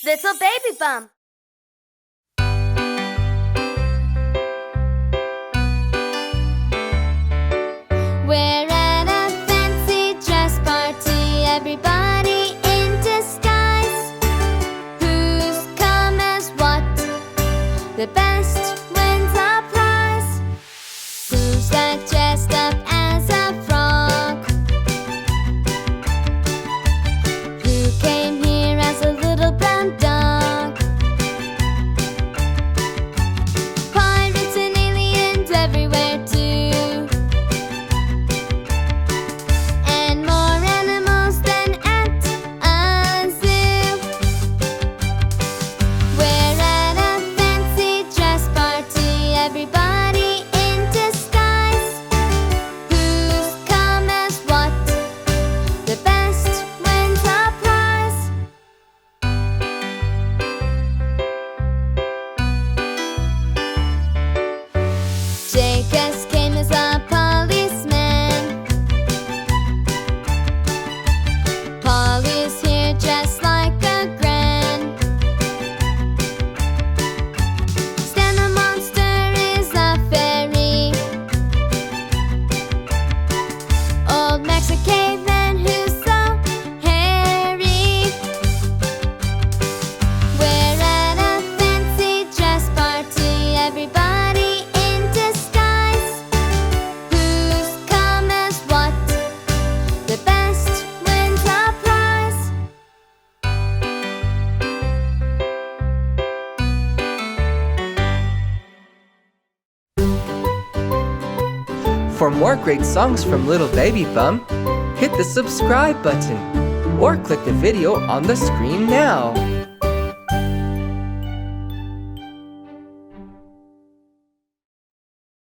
Little Baby Bum. We're at a fancy dress party, everybody in disguise. Who's come as what? The best wins a prize. Who's that dressed up as a frog? Who came here as a little brown dog? Pirates and aliens everywhere too, and more animals than at a zoo. We're at a fancy dress party, everybody in disguise. Who's come as what? The best wins a prize. Jacobs came as a policeman. Polly's here dressed like a gran. Stan the monster is a fairy. Old Mac's a caveman who's so hairy. We're at a fancy dress party, everybody in disguise. Who's come as what? The best wins a prize. For more great songs from Little Baby Bum, hit the subscribe button or click the video on the screen now.